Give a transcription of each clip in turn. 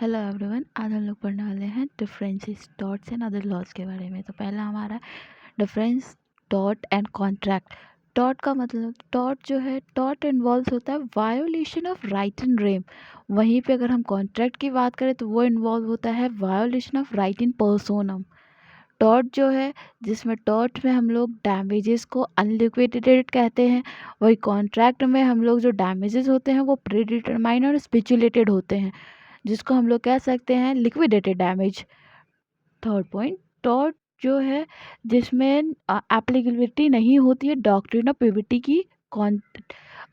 Hello everyone. आज हम लोग पढ़ने वाले हैं differences torts and other laws के बारे में। तो पहला हमारा difference tort and contract. Tort का मतलब, टॉर्ट जो है, टॉर्ट इन्वॉल्व होता है violation of right in rem. वहीं पे अगर हम कॉन्ट्रैक्ट की बात करें तो वो इन्वॉल्व होता है violation of right in personam. Tort जो है, जिसमें टॉर्ट में हम लोग डैमेजेस को अनलिक्विडेटेड कहते हैं, वही कॉन्ट्रैक्ट में हम लोग जो डैमेजेस होते हैं वो प्रीडिटरमाइन और स्पेचुलेटेड होते हैं, जिसको हम लोग कह सकते हैं liquidated damage. Third point, tort जो है जिसमें एप्लीकेबिलिटी नहीं होती है डॉक्ट्रिन ऑफ प्यूबिलिटी की,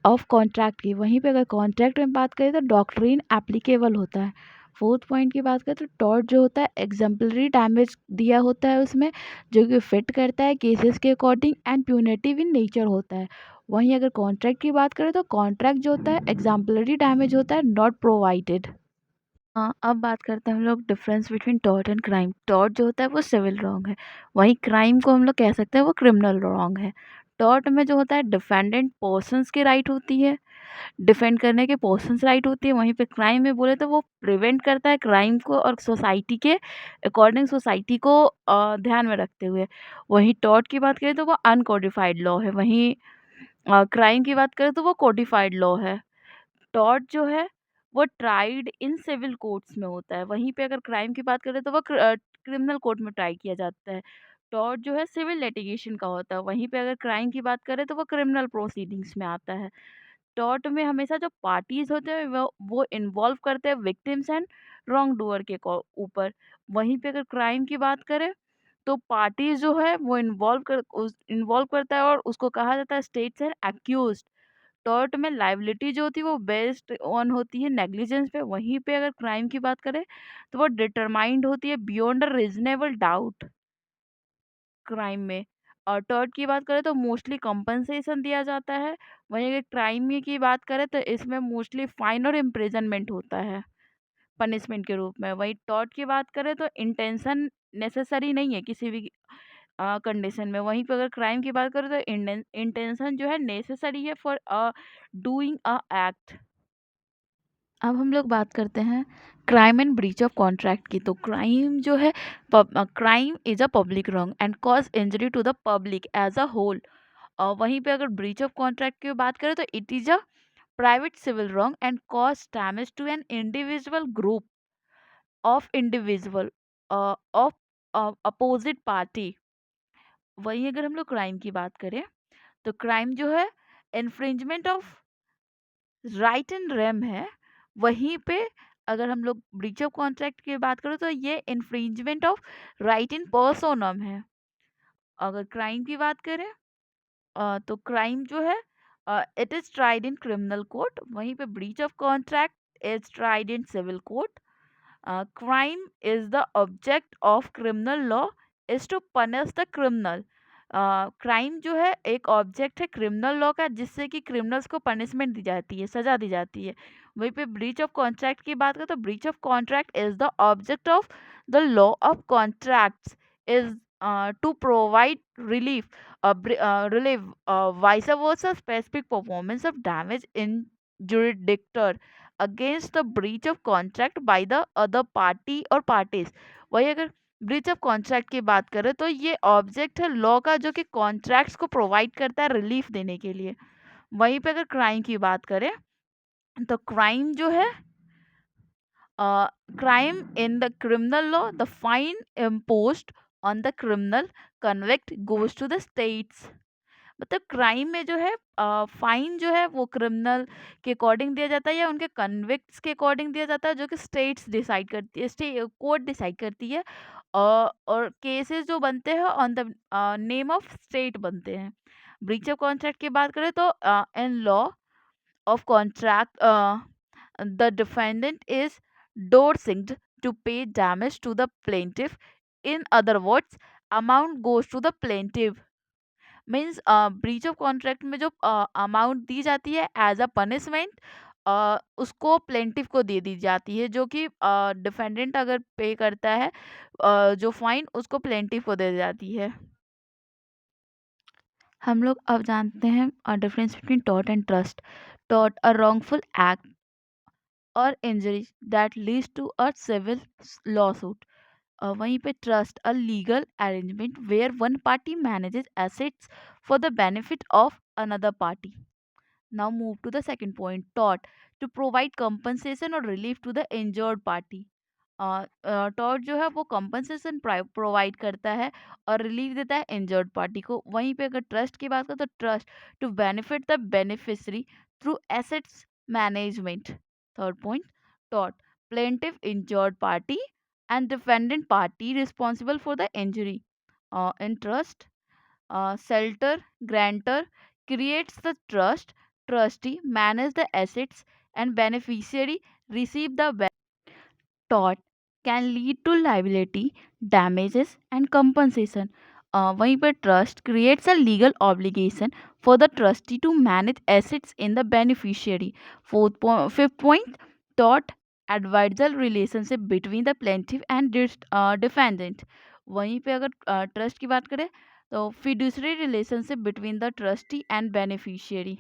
ऑफ कॉन्ट्रैक्ट की। वहीं पे अगर कॉन्ट्रैक्ट में बात करें तो डॉक्ट्रिन एप्लीकेबल होता है। फोर्थ पॉइंट की बात करें तो टॉर्ट जो होता है एग्जाम्पलरी डैमेज दिया होता है उसमें, जो कि फिट करता है केसेस के according and punitive in nature होता है। वहीं अगर कॉन्ट्रैक्ट की बात करें तो कॉन्ट्रैक्ट जो होता है एग्जाम्पलरी डैमेज होता है, नॉट प्रोवाइडेड। हाँ, अब बात करते हैं हम लोग difference between tort and crime. Tort जो होता है वो सिविल रॉन्ग है, वहीं क्राइम को हम लोग कह सकते हैं वो क्रिमिनल रॉन्ग है। टॉर्ट में जो होता है डिफेंडेंट पर्सन्स की राइट होती है, डिफेंड करने के पर्सन्स राइट होती है। वहीं पे क्राइम में बोले तो वो प्रिवेंट करता है क्राइम को, और सोसाइटी के अकॉर्डिंग सोसाइटी को ध्यान में रखते हुए। वहीं टॉर्ट की बात करें तो वो अनकोडिफाइड लॉ है, वहीं क्राइम की बात करें तो वो कोडिफाइड लॉ है। टॉर्ट जो है वो ट्राइड इन सिविल कोर्ट्स में होता है, वहीं पे अगर क्राइम की बात करें तो वो क्रिमिनल कोर्ट में ट्राई किया जाता है। टॉर्ट जो है सिविल लिटिगेशन का होता है, वहीं पे अगर क्राइम की बात करें तो वो क्रिमिनल प्रोसीडिंग्स में आता है। टॉर्ट में हमेशा जो पार्टीज होते हैं वो इन्वॉल्व करते हैं विक्टिम्स एंड रॉन्ग डूअर के ऊपर। वहीं पे अगर क्राइम की बात करें तो पार्टीज जो है वो इन्वॉल्व करता है, और उसको कहा जाता है स्टेट्स एंड एक्यूज्ड। टॉर्ट में लाइबिलिटी जो होती है वो बेस्ड ऑन होती है नेग्लिजेंस पे, वहीं पे अगर क्राइम की बात करें तो वो डिटरमाइंड होती है beyond a reasonable doubt crime में। और टॉर्ट की बात करें तो मोस्टली कंपनसेशन दिया जाता है, वहीं अगर क्राइम की बात करें तो इसमें मोस्टली फाइन और इम्प्रिजनमेंट होता है पनिशमेंट के रूप में। वहीं टॉर्ट की बात करें तो इंटेंशन नेसेसरी नहीं है किसी भी कंडीशन में। वहीं पे अगर क्राइम की बात करें तो इंटेंशन जो है नेसेसरी है फॉर डूइंग अ एक्ट। अब हम लोग बात करते हैं crime and breach of contract की। तो क्राइम जो है, crime is a public wrong and cause injury to the public as a whole. वहीं पे अगर ब्रीच ऑफ कॉन्ट्रैक्ट की बात करें तो it is a private civil wrong and cause damage to an individual group of individual of opposite party. वहीं अगर हम लोग क्राइम की बात करें तो क्राइम जो है infringement of right and rem है। वहीं पे अगर हम लोग ब्रीच ऑफ कॉन्ट्रैक्ट की बात करें तो ये इन्फ्रिंजमेंट ऑफ राइट इन पर्सोनम है। अगर क्राइम की बात करें तो क्राइम जो है it is tried in criminal court, वहीं पे breach of contract is tried in civil court. crime is the object of criminal law is to punish the criminal। Crime जो है एक ऑब्जेक्ट है क्रिमिनल लॉ का, जिससे कि क्रिमिनल्स को पनिशमेंट दी जाती है, सजा दी जाती है। वहीं पे ब्रीच ऑफ कॉन्ट्रैक्ट की बात करें तो breach of contract is the object of the law of contracts is to provide relief vice versa specific performance of damage in jurisdictor against the breach of contract by the other party or parties। वही अगर breach of contract की बात करें तो ये object है law का, जो कि कॉन्ट्रैक्ट्स को प्रोवाइड करता है रिलीफ देने के लिए। वहीं पे अगर क्राइम की बात करें तो क्राइम जो है, crime in the criminal law, the fine imposed on the criminal convict goes to the states। मतलब क्राइम में जो है फाइन जो है वो क्रिमिनल के अकॉर्डिंग दिया जाता है या उनके कन्विक्ट्स के अकॉर्डिंग दिया जाता है, जो कि स्टेट्स डिसाइड करती है, स्टेट कोर्ट डिसाइड करती है। और केसेस जो बनते हैं on the name of state बनते हैं। ब्रीच ऑफ कॉन्ट्रैक्ट की बात करें तो in law of contract, the defendant is coerced to pay damage to the plaintiff। In other words, amount goes to the plaintiff। Means breach of contract में जो amount दी जाती है एज अ पनिशमेंट, उसको plaintiff को दे दी जाती है, जो कि डिफेंडेंट अगर पे करता है जो फाइन, उसको प्लेंटिफ को दे दी जाती है। हम लोग अब जानते हैं difference between tort and trust. Tort a wrongful act और injury that leads to a civil lawsuit. वहीं पे trust a legal arrangement where one party manages assets for the benefit of another party. Now move to the second point, tort to provide compensation or relief to the injured party. Tort जो है वो compensation provide करता है और relief देता है injured party को। वहीं पे अगर ट्रस्ट की बात करें तो trust to benefit the beneficiary through assets management. Third point, tort plaintiff injured party and defendant party responsible for the injury. In trust, shelter grantor creates the trust, trustee manage the assets, and beneficiary receive the tort can lead to liability, damages, and compensation. वहीं पर trust creates a legal obligation for the trustee to manage assets in the beneficiary. Fifth point, tort adversarial relationship between the plaintiff and defendant. वहीं पे अगर trust की बात करें तो fiduciary relationship between the trustee and beneficiary.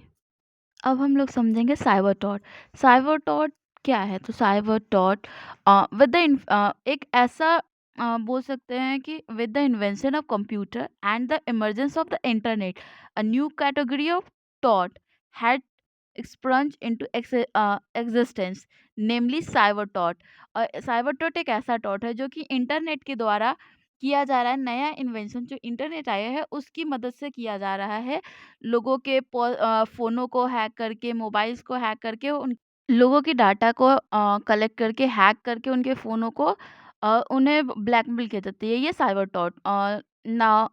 अब हम लोग समझेंगे साइबर टॉट। साइबर टॉट क्या है? तो साइबर टॉट विद द एक ऐसा बोल सकते हैं कि with the invention of computer and the emergence of the internet, a new category of taught had sprung into existence, namely cyber tort। Cyber taught एक ऐसा टॉट है जो कि इंटरनेट के द्वारा किया जा रहा है। नया इन्वेंशन जो इंटरनेट आया है उसकी मदद से किया जा रहा है। लोगों के फ़ोनों को हैक करके, मोबाइल्स को हैक करके, उन लोगों की डाटा को कलेक्ट करके, हैक करके उनके फ़ोनों को उन्हें ब्लैकमेल किया जाता है। ये साइबर टॉट। ना